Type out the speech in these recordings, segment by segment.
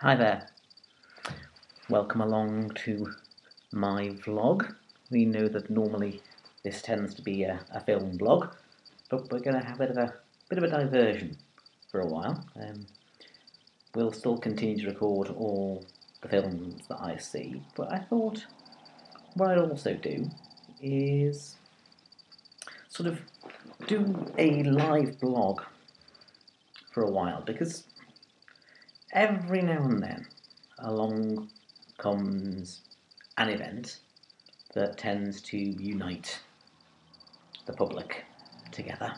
Hi there, welcome along to my vlog. We know that normally this tends to be a film blog, but we're going to have a bit of a diversion for a while. We'll still continue to record all the films that I see, but I thought what I'd also do is sort of do a live blog for a while, because every now and then along comes an event that tends to unite the public together,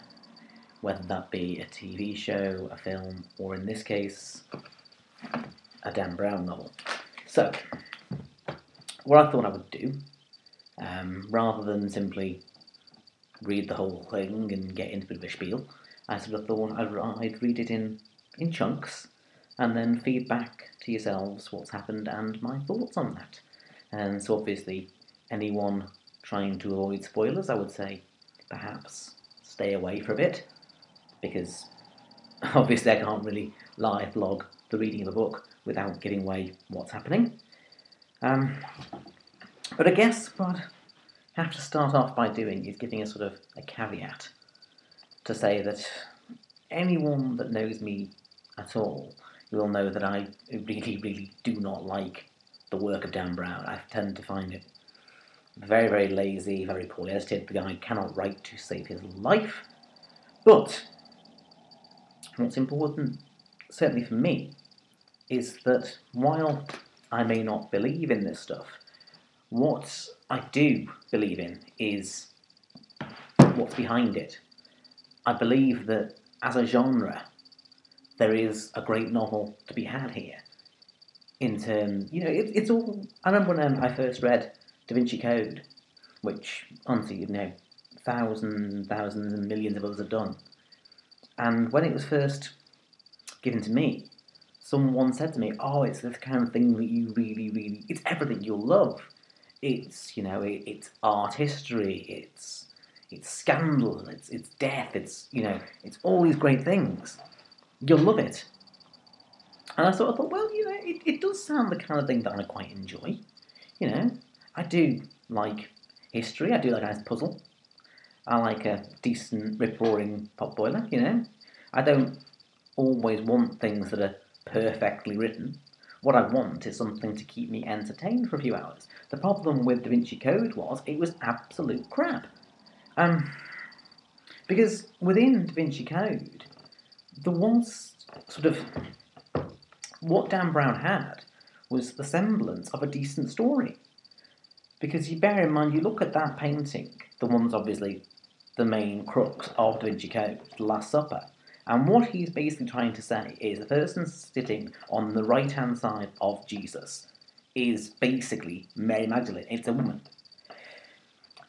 whether that be a TV show, a film, or in this case, a Dan Brown novel. So, what I thought I would do, rather than simply read the whole thing and get into a bit of a spiel, I sort of thought I'd read it in chunks and then feed back to yourselves what's happened and my thoughts on that. And so obviously, anyone trying to avoid spoilers, I would say perhaps stay away for a bit, because obviously I can't really live blog the reading of a book without giving away what's happening. But I guess what I have to start off by doing is giving a sort of a caveat to say that anyone that knows me at all will know that I really do not like the work of Dan Brown. I tend to find it very, very lazy, very poorly edited. The guy cannot write to save his life. But what's important, certainly for me, is that while I may not believe in this stuff, what I do believe in is what's behind it. I believe that as a genre, there is a great novel to be had here. In terms, it's all. I remember when I first read Da Vinci Code, which honestly, thousands and millions of others have done. And when it was first given to me, someone said to me, "Oh, it's this kind of thing that you really, it's everything you'll love. It's it's art history, it's scandal, it's death, it's all these great things. You'll love it." And I sort of thought, well, it does sound the kind of thing that I quite enjoy. I do like history, I do like a nice puzzle, I like a decent rip-roaring potboiler, I don't always want things that are perfectly written. What I want is something to keep me entertained for a few hours. The problem with Da Vinci Code was it was absolute crap. Because within Da Vinci Code, there was sort of what Dan Brown had was the semblance of a decent story. Because you bear in mind, you look at that painting, the one that's obviously the main crux of Da Vinci Code, The Last Supper, and what he's basically trying to say is the person sitting on the right-hand side of Jesus is basically Mary Magdalene. It's a woman.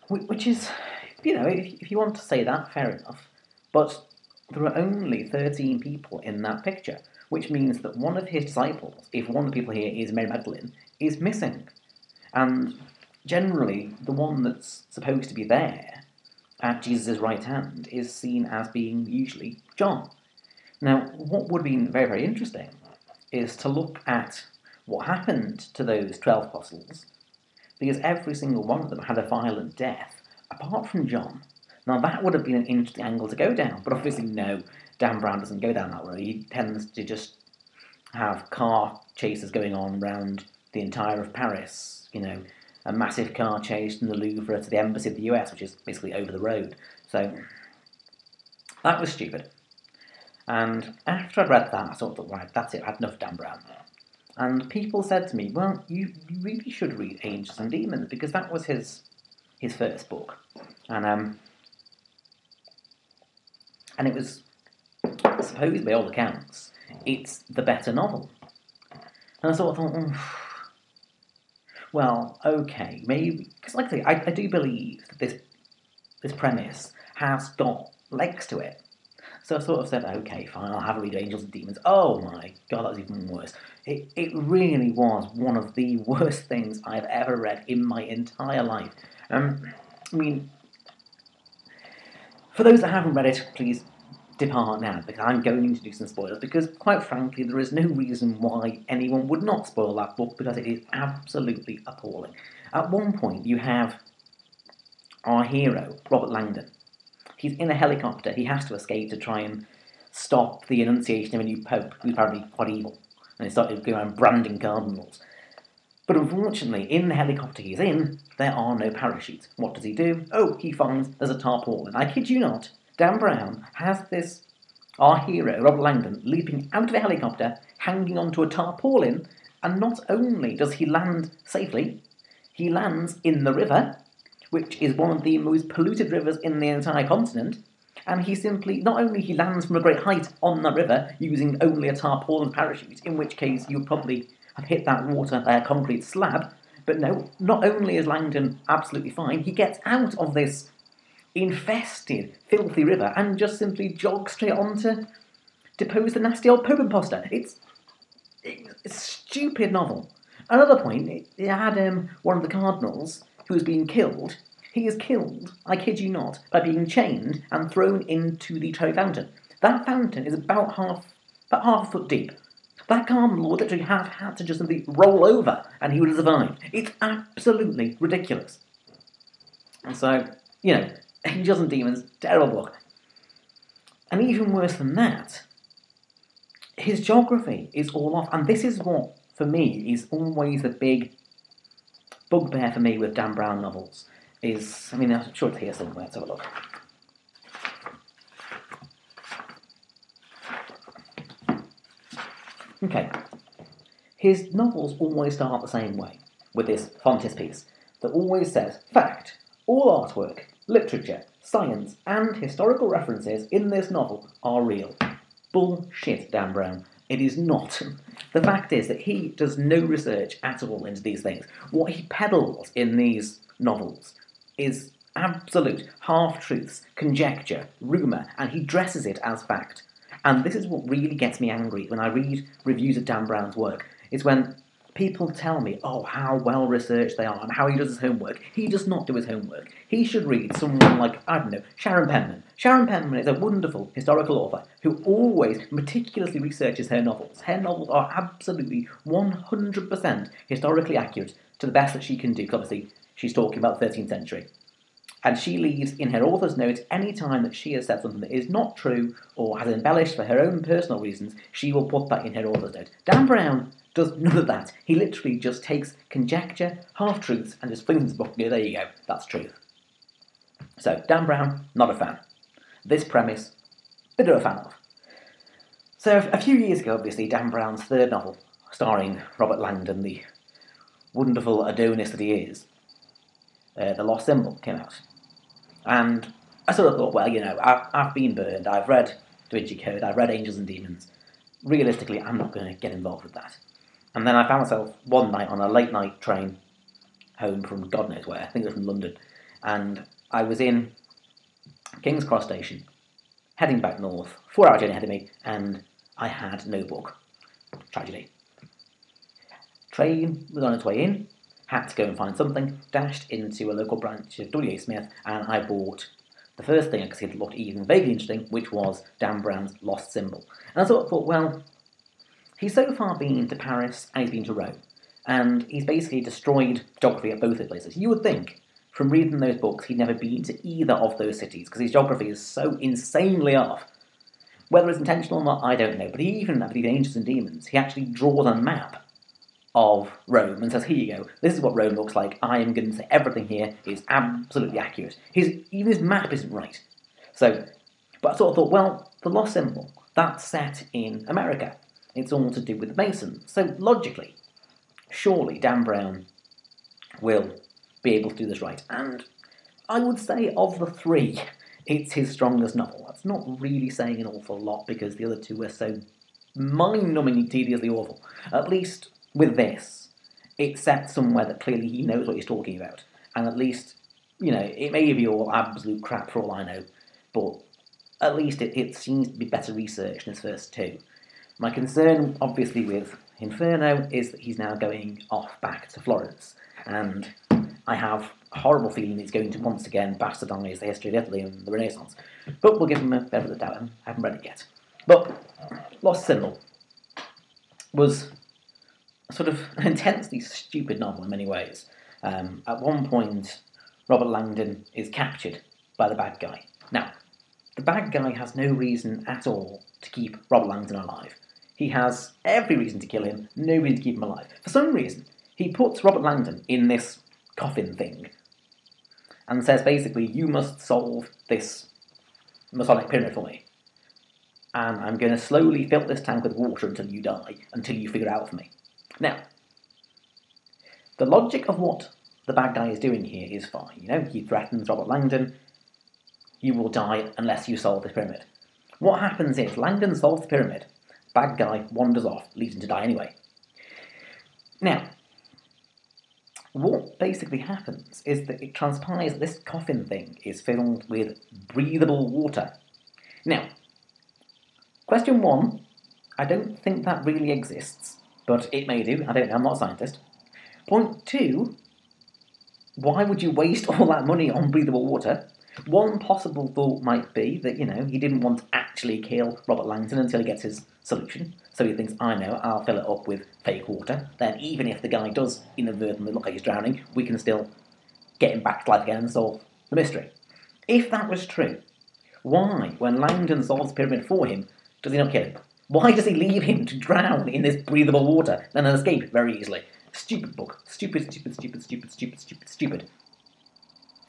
Which is, if you want to say that, fair enough. But there are only 13 people in that picture, which means that one of his disciples, if one of the people here is Mary Magdalene, is missing. And generally, the one that's supposed to be there at Jesus' right hand is seen as being usually John. Now, what would have been very, very interesting is to look at what happened to those 12 apostles, because every single one of them had a violent death, apart from John. Now, that would have been an interesting angle to go down, but obviously no, Dan Brown doesn't go down that road. He tends to just have car chases going on around the entire of Paris, a massive car chase from the Louvre to the embassy of the US, which is basically over the road. So, that was stupid. And after I'd read that, I thought, right, that's it, I had enough Dan Brown. And people said to me, well, you really should read Angels and Demons, because that was his first book. And it was, supposedly by all accounts, it's the better novel. And I sort of thought, well, okay, maybe, because like I say, I do believe that this premise has got legs to it. So I sort of said, okay, fine, I'll have a read of Angels and Demons. Oh my god, that was even worse. It really was one of the worst things I've ever read in my entire life. I mean, for those that haven't read it, please depart now, because I'm going to do some spoilers, because quite frankly there is no reason why anyone would not spoil that book, because it is absolutely appalling. At one point you have our hero, Robert Langdon. He's in a helicopter, he has to escape to try and stop the annunciation of a new pope, who's apparently quite evil, and he started going around branding cardinals. But unfortunately, in the helicopter he's in, there are no parachutes. What does he do? Oh, he finds there's a tarpaulin. I kid you not, Dan Brown has this, our hero, Robert Langdon, leaping out of a helicopter, hanging onto a tarpaulin, and not only does he land safely, he lands in the river, which is one of the most polluted rivers in the entire continent, and he simply, not only he lands from a great height on that river using only a tarpaulin parachute, in which case you would probably have hit that water by a concrete slab, but no, not only is Langdon absolutely fine, he gets out of this infested, filthy river and just simply jogs straight on to depose the nasty old Pope imposter. It's a stupid novel. Another point, it had one of the cardinals who was being killed. He is killed, I kid you not, by being chained and thrown into the Trevi Fountain. That fountain is about half a foot deep. That cardinal would literally have had to just simply roll over and he would have survived. It's absolutely ridiculous. And so, Angels and Demons, terrible book. And even worse than that, his geography is all off. And this is what, for me, is always the big bugbear for me with Dan Brown novels. I'm sure it's here somewhere. Let's have a look. Okay. His novels always start the same way, with this frontispiece that always says, fact, all artwork, literature, science, and historical references in this novel are real. Bullshit, Dan Brown. It is not. The fact is that he does no research at all into these things. What he peddles in these novels is absolute half-truths, conjecture, rumour, and he dresses it as fact. And this is what really gets me angry when I read reviews of Dan Brown's work, is when people tell me, how well researched they are and how he does his homework. He does not do his homework. He should read someone like, Sharon Penman. Sharon Penman is a wonderful historical author who always meticulously researches her novels. Her novels are absolutely 100% historically accurate to the best that she can do, because obviously she's talking about the 13th century. And she leaves in her author's notes any time that she has said something that is not true or has embellished for her own personal reasons, she will put that in her author's note. Dan Brown does none of that. He literally just takes conjecture, half-truths, and just flings into the book and goes, there you go, that's truth. So, Dan Brown, not a fan. This premise, bit of a fan of. So, a few years ago, obviously, Dan Brown's third novel, starring Robert Langdon, the wonderful Adonis that he is, The Lost Symbol, came out. And I sort of thought, I've been burned, I've read Da Vinci Code, I've read Angels and Demons. Realistically, I'm not going to get involved with that. And then I found myself one night on a late night train home from God knows where, I think it was from London, and I was in King's Cross Station, heading back north, 4-hour journey ahead of me, and I had no book. Tragedy. Train was on its way in, had to go and find something, dashed into a local branch of W.A. Smith, and I bought the first thing I could see that looked even vaguely interesting, which was Dan Brown's Lost Symbol. And I thought, he's so far been to Paris and he's been to Rome, and he's basically destroyed geography at both the places. You would think, from reading those books, he'd never been to either of those cities, because his geography is so insanely off. Whether it's intentional or not, I don't know, but even at the Angels and Demons, he actually draws a map of Rome and says, here you go, this is what Rome looks like, I am going to say everything here is absolutely accurate. Even his map isn't right. So, but I sort of thought, the Lost Symbol, that's set in America. It's all to do with the Masons. So logically, surely Dan Brown will be able to do this right. And I would say of the three, it's his strongest novel. That's not really saying an awful lot, because the other two were so mind-numbingly tediously awful. At least with this, it's set somewhere that clearly he knows what he's talking about. And at least, it may be all absolute crap for all I know, but at least it seems to be better researched than his first two. My concern, obviously, with Inferno is that he's now going off back to Florence. And I have a horrible feeling he's going to once again bastardise the history of Italy and the Renaissance. But we'll give him a benefit of the doubt. I haven't read it yet. But Lost Symbol was sort of an intensely stupid novel in many ways. At one point, Robert Langdon is captured by the bad guy. Now, the bad guy has no reason at all to keep Robert Langdon alive. He has every reason to kill him, no reason to keep him alive. For some reason, he puts Robert Langdon in this coffin thing and says basically, you must solve this Masonic pyramid for me. And I'm going to slowly fill this tank with water until you die, until you figure it out for me. Now, the logic of what the bad guy is doing here is fine. You know, he threatens Robert Langdon, you will die unless you solve this pyramid. What happens is, Langdon solves the pyramid, bad guy wanders off, leaves him to die anyway. Now, what basically happens is that it transpires this coffin thing is filled with breathable water. Now, question 1, I don't think that really exists, but it may do, I don't know, I'm not a scientist. Point 2, why would you waste all that money on breathable water? One possible thought might be that, you know, he didn't want to actually kill Robert Langdon until he gets his solution. So he thinks, I know, I'll fill it up with fake water. Then even if the guy does inadvertently look like he's drowning, we can still get him back to life again and solve the mystery. If that was true, why, when Langdon solves the pyramid for him, does he not kill him? Why does he leave him to drown in this breathable water and then escape very easily? Stupid book. Stupid.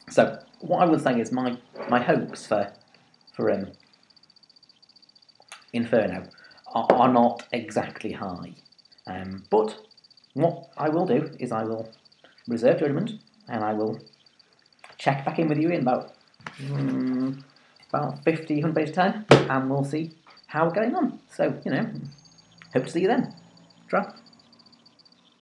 So, what I would say is my hopes for Inferno are not exactly high. But what I will do is I will reserve judgment and I will check back in with you in about 50, 100 pages time and we'll see how we're going on. So, you know, hope to see you then. Tra.